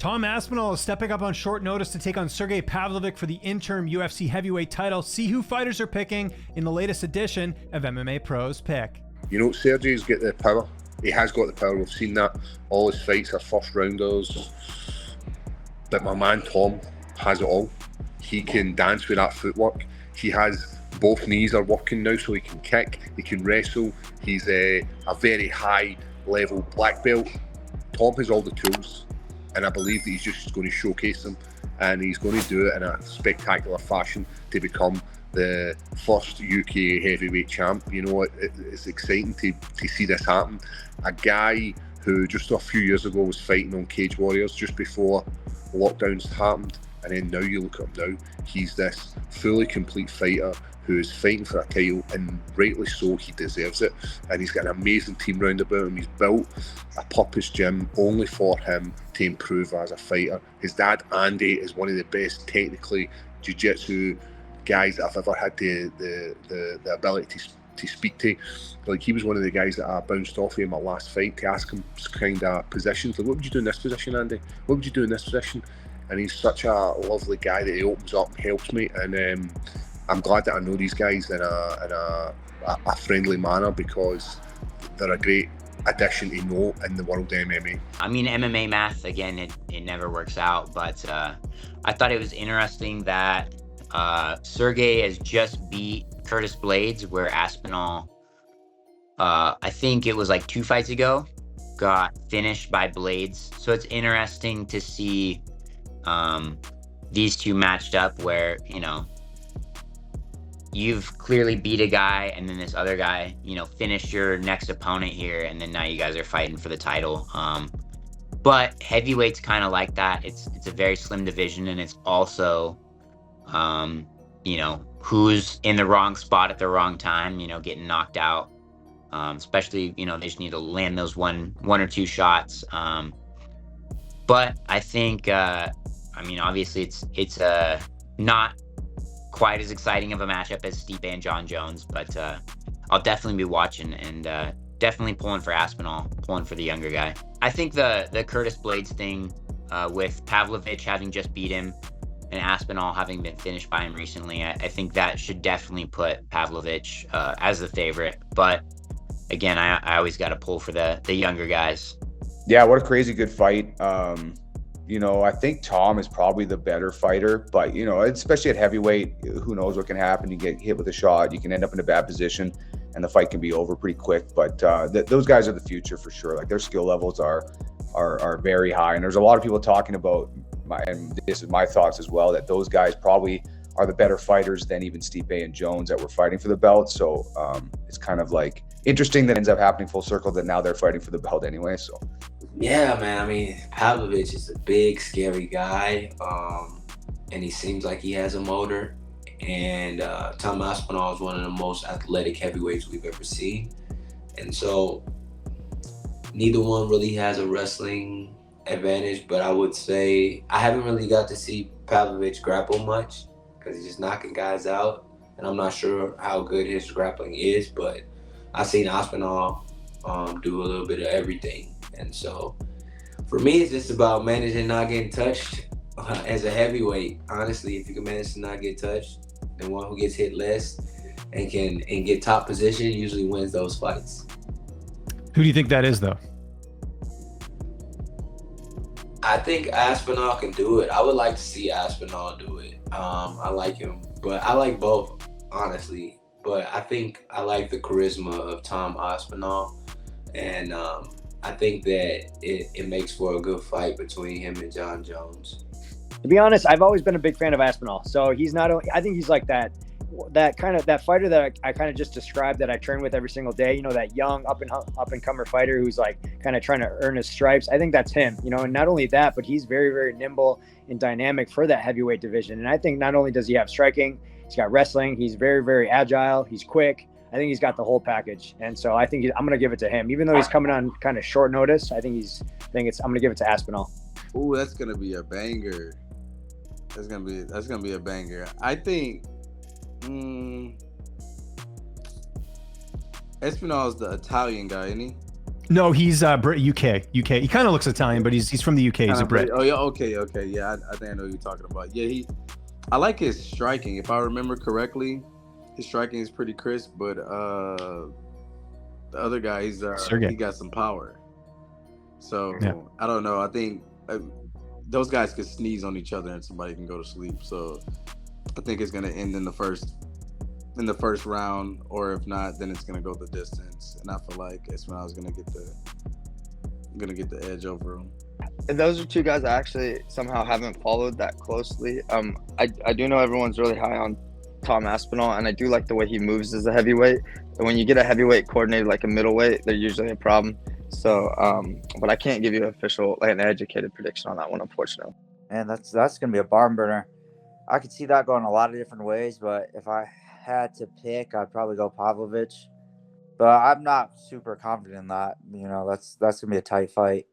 Tom Aspinall is stepping up on short notice to take on Sergei Pavlovich for the interim UFC heavyweight title. See who fighters are picking in the latest edition of MMA Pros Pick. You know, Sergei's got the power. He has got the power. We've seen that. All his fights are first rounders. But my man Tom has it all. He can dance with that footwork. He has both knees are working now, so he can kick, he can wrestle. He's a very high level black belt. Tom has all the tools, and I believe that he's just going to showcase them, and he's going to do it in a spectacular fashion to become the first UK heavyweight champ. You know, it's exciting to see this happen. A guy who just a few years ago was fighting on Cage Warriors just before lockdowns happened, and then now you look at him now, he's this fully complete fighter who is fighting for a title, and rightly so, he deserves it. And he's got an amazing team round about him. He's built a purpose gym only for him to improve as a fighter. His dad Andy is one of the best technically jiu-jitsu guys that I've ever had the ability to speak to. Like, he was one of the guys that I bounced off in my last fight to ask him kind of positions, like, what would you do in this position, Andy? What would you do in this position? And he's such a lovely guy that he opens up and helps me, and I'm glad that I know these guys in a friendly manner, because they're a great addition to know in the world of MMA. I mean, MMA math, again, it never works out, but I thought it was interesting that Sergei has just beat Curtis Blades, where Aspinall, I think it was like 2 fights ago, got finished by Blades. So it's interesting to see these two matched up, where, you know, you've clearly beat a guy, and then this other guy, you know, finished your next opponent here, and then now you guys are fighting for the title. But heavyweight's kind of like that. It's a very slim division, and it's also, you know, who's in the wrong spot at the wrong time, you know, getting knocked out. Especially, you know, they just need to land those one or two shots. But I think, I mean, obviously it's not quite as exciting of a matchup as Stipe and John Jones, but I'll definitely be watching, and definitely pulling for Aspinall, pulling for the younger guy. I think the Curtis Blades thing, with Pavlovich having just beat him and Aspinall having been finished by him recently, I think that should definitely put Pavlovich as the favorite. But again, I always got to pull for the younger guys. Yeah, what a crazy good fight. You know, I think Tom is probably the better fighter, but, you know, especially at heavyweight, who knows what can happen. You get hit with a shot, you can end up in a bad position, and the fight can be over pretty quick. But those guys are the future for sure. Like, their skill levels are very high. And there's a lot of people talking about, and this is my thoughts as well, that those guys probably are the better fighters than even Stipe and Jones that were fighting for the belt. So it's kind of like interesting that it ends up happening full circle, that now they're fighting for the belt anyway. So yeah, man. I mean, Pavlovich is a big, scary guy, and he seems like he has a motor. And Tom Aspinall is one of the most athletic heavyweights we've ever seen. And so neither one really has a wrestling advantage, but I would say I haven't really got to see Pavlovich grapple much, because he's just knocking guys out, and I'm not sure how good his grappling is, but I've seen Aspinall do a little bit of everything. And so for me, it's just about managing not getting touched as a heavyweight. Honestly, if you can manage to not get touched, the one who gets hit less and get top position usually wins those fights. Who do you think that is, though? I think Aspinall can do it. I would like to see Aspinall do it. I like him, but I like both, honestly. But I think I like the charisma of Tom Aspinall, and I think that it makes for a good fight between him and John Jones. To be honest, I've always been a big fan of Aspinall. So he's not only, I think he's like that kind of that fighter that I kind of just described, that I train with every single day. You know, that young up and comer fighter who's like kind of trying to earn his stripes. I think that's him. You know, and not only that, but he's very, very nimble and dynamic for that heavyweight division. And I think not only does he have striking, he's got wrestling. He's very, very agile. He's quick. I think he's got the whole package. And so I think I'm going to give it to him, even though he's coming on kind of short notice. I'm going to give it to Aspinall. Ooh, that's going to be a banger. That's going to be a banger. I think Aspinall is the Italian guy, isn't he? No, he's UK. He kind of looks Italian, but he's from the UK. He's a Brit. Oh yeah, okay. Yeah, I think I know who you're talking about. Yeah, I like his striking. If I remember correctly, his striking is pretty crisp. But the other guy, he got some power. So yeah. I don't know. I think those guys could sneeze on each other and somebody can go to sleep. So I think it's gonna end in the first round, or if not, then it's gonna go the distance. And I feel like Aspinall's gonna get the edge over him. And those are two guys I actually somehow haven't followed that closely. I do know everyone's really high on Tom Aspinall, and I do like the way he moves as a heavyweight. And when you get a heavyweight coordinated like a middleweight, they're usually a problem. So, but I can't give you an educated prediction on that one, unfortunately. And that's gonna be a barn burner. I could see that going a lot of different ways, but if I had to pick, I'd probably go Pavlovich. But I'm not super confident in that. That's gonna be a tight fight.